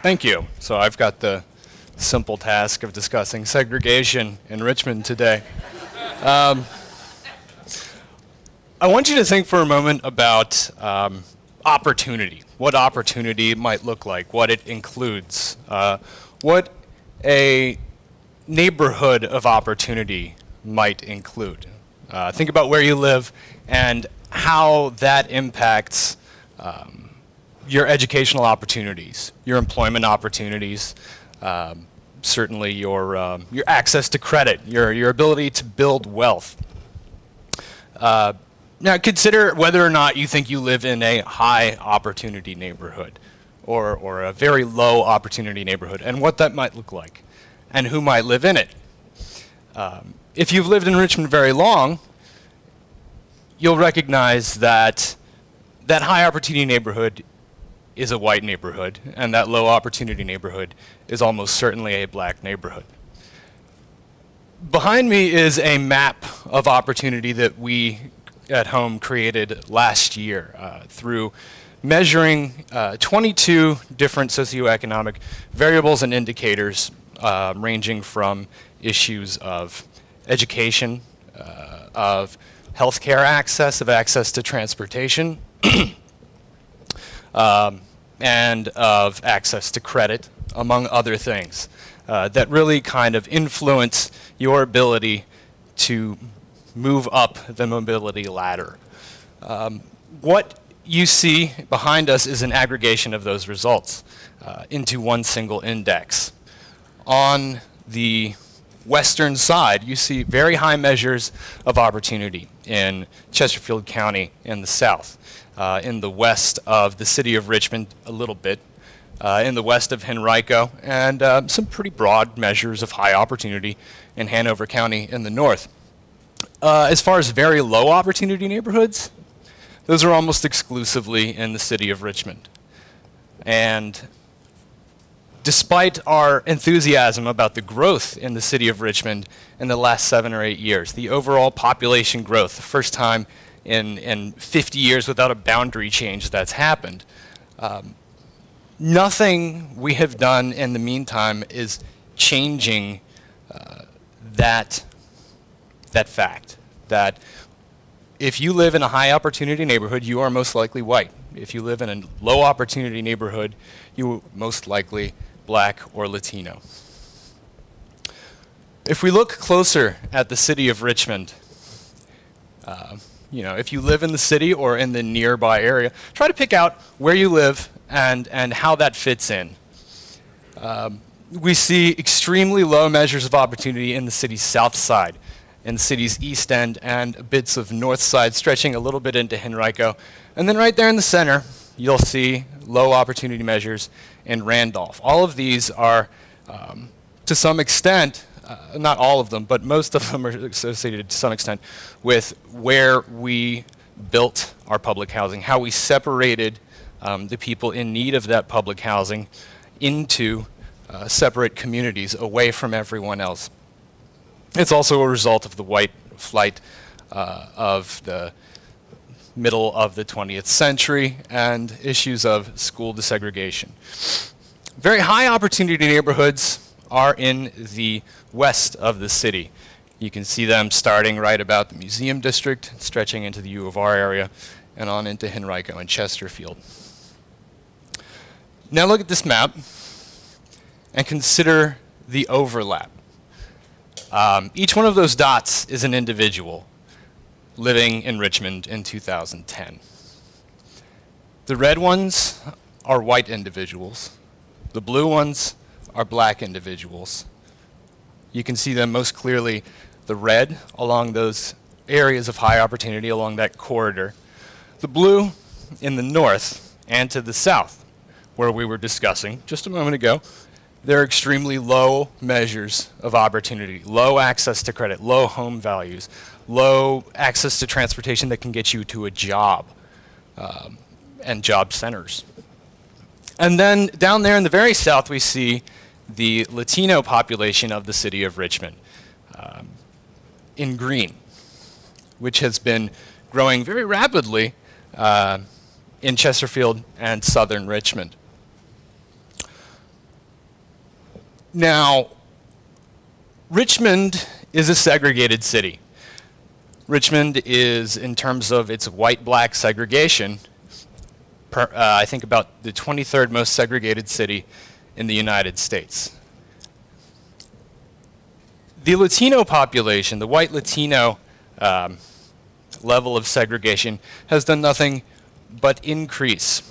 Thank you. So I've got the simple task of discussing segregation in Richmond today. I want you to think for a moment about opportunity, what opportunity might look like, what it includes, what a neighborhood of opportunity might include. Think about where you live and how that impacts your educational opportunities, your employment opportunities, certainly your access to credit, your ability to build wealth. Now consider whether or not you think you live in a high opportunity neighborhood or a very low opportunity neighborhood and what that might look like and who might live in it. If you've lived in Richmond very long, you'll recognize that that high opportunity neighborhood is a white neighborhood, and that low opportunity neighborhood is almost certainly a black neighborhood. Behind me is a map of opportunity that we at home created last year through measuring 22 different socioeconomic variables and indicators ranging from issues of education, of healthcare access, of access to transportation, and of access to credit, among other things, that really kind of influence your ability to move up the mobility ladder. What you see behind us is an aggregation of those results into one single index. On the western side, you see very high measures of opportunity in Chesterfield County in the south. In the west of the city of Richmond a little bit, in the west of Henrico, and some pretty broad measures of high opportunity in Hanover County in the north. As far as very low opportunity neighborhoods, those are almost exclusively in the city of Richmond. And despite our enthusiasm about the growth in the city of Richmond in the last 7 or 8 years, the overall population growth, the first time in 50 years without a boundary change that's happened. Nothing we have done in the meantime is changing that fact, that if you live in a high opportunity neighborhood, you are most likely white. If you live in a low opportunity neighborhood, you are most likely black or Latino. If we look closer at the city of Richmond, you know, if you live in the city or in the nearby area, try to pick out where you live and how that fits in. We see extremely low measures of opportunity in the city's south side, in the city's east end, and bits of north side stretching a little bit into Henrico. And then right there in the center, you'll see low opportunity measures in Randolph. All of these are, to some extent, not all of them, but most of them are associated to some extent with where we built our public housing, how we separated the people in need of that public housing into separate communities away from everyone else. It's also a result of the white flight of the middle of the 20th century and issues of school desegregation. Very high opportunity neighborhoods are in the west of the city. You can see them starting right about the Museum District, stretching into the U of R area, and on into Henrico and Chesterfield. Now look at this map and consider the overlap. Each one of those dots is an individual living in Richmond in 2010. The red ones are white individuals. The blue ones are black individuals. You can see them most clearly, the red along those areas of high opportunity along that corridor. The blue in the north and to the south, where we were discussing just a moment ago, they're extremely low measures of opportunity, low access to credit, low home values, low access to transportation that can get you to a job and job centers. And then down there in the very south, we see the Latino population of the city of Richmond in green, which has been growing very rapidly in Chesterfield and southern Richmond. Now, Richmond is a segregated city. Richmond is, in terms of its white-black segregation, I think about the 23rd most segregated city in the United States. The Latino population, the white Latino level of segregation, has done nothing but increase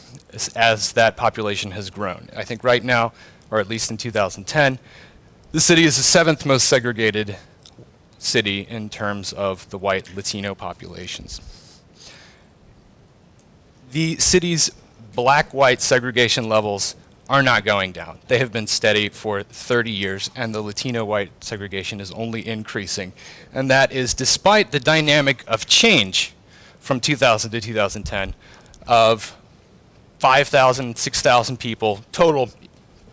as that population has grown. I think right now, or at least in 2010, the city is the 7th most segregated city in terms of the white Latino populations. The city's black-white segregation levels are not going down. They have been steady for 30 years, and the Latino-white segregation is only increasing. And that is despite the dynamic of change from 2000 to 2010 of 5,000, 6,000 people, total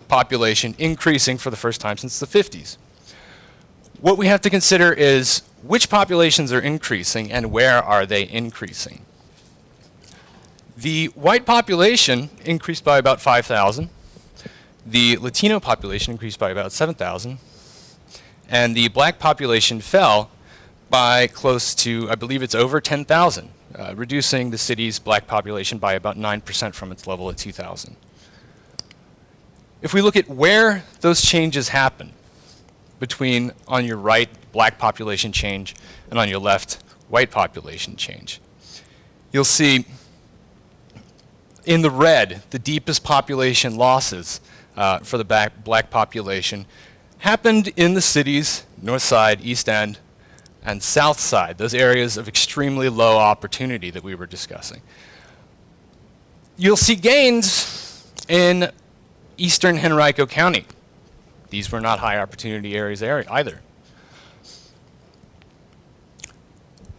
population increasing for the first time since the 50s. What we have to consider is which populations are increasing and where are they increasing. The white population increased by about 5,000. The Latino population increased by about 7,000. And the black population fell by close to, I believe it's over 10,000, reducing the city's black population by about 9% from its level at 2000. If we look at where those changes happen, between, on your right, black population change, and on your left, white population change, you'll see in the red, the deepest population losses for the black population happened in the city's north side, east end, and south side, those areas of extremely low opportunity that we were discussing. You'll see gains in eastern Henrico County. These were not high opportunity areas either.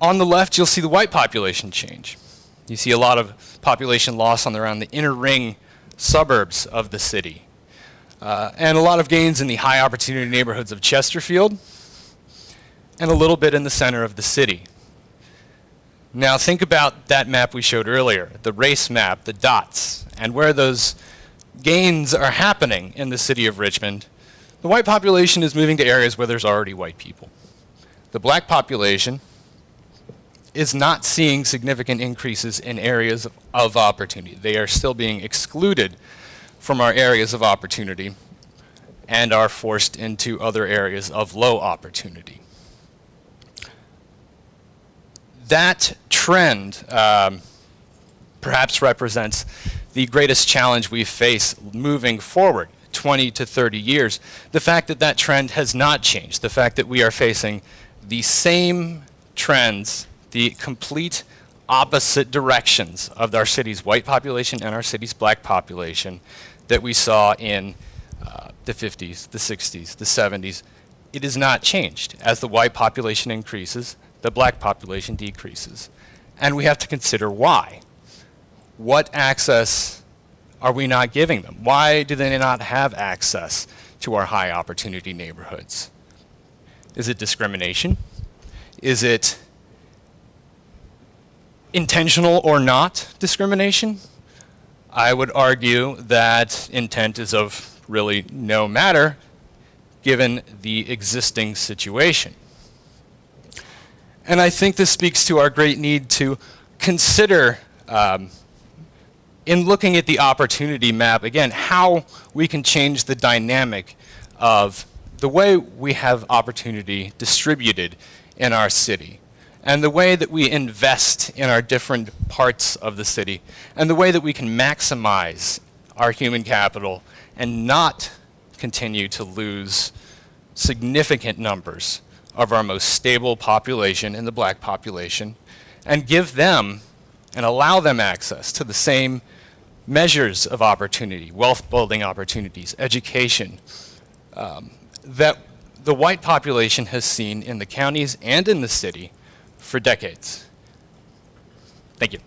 On the left, you'll see the white population change. You see a lot of population loss around the inner ring suburbs of the city. And a lot of gains in the high opportunity neighborhoods of Chesterfield, and a little bit in the center of the city. Now think about that map we showed earlier, the race map, the dots, and where those gains are happening in the city of Richmond. The white population is moving to areas where there's already white people. The black population is not seeing significant increases in areas of opportunity. They are still being excluded from our areas of opportunity and are forced into other areas of low opportunity. That trend perhaps represents the greatest challenge we face moving forward 20 to 30 years. The fact that that trend has not changed, the fact that we are facing the same trends, the complete opposite directions of our city's white population and our city's black population that we saw in the 50s, the 60s, the 70s. It has not changed. As the white population increases, the black population decreases. And we have to consider why. What access are we not giving them? Why do they not have access to our high opportunity neighborhoods? Is it discrimination? Is it intentional or not discrimination? I would argue that intent is of really no matter given the existing situation. And I think this speaks to our great need to consider, in looking at the opportunity map, again, how we can change the dynamic of the way we have opportunity distributed in our city, and the way that we invest in our different parts of the city, and the way that we can maximize our human capital and not continue to lose significant numbers of our most stable population in the black population, and give them and allow them access to the same measures of opportunity, wealth building opportunities, education, that the white population has seen in the counties and in the city for decades. Thank you.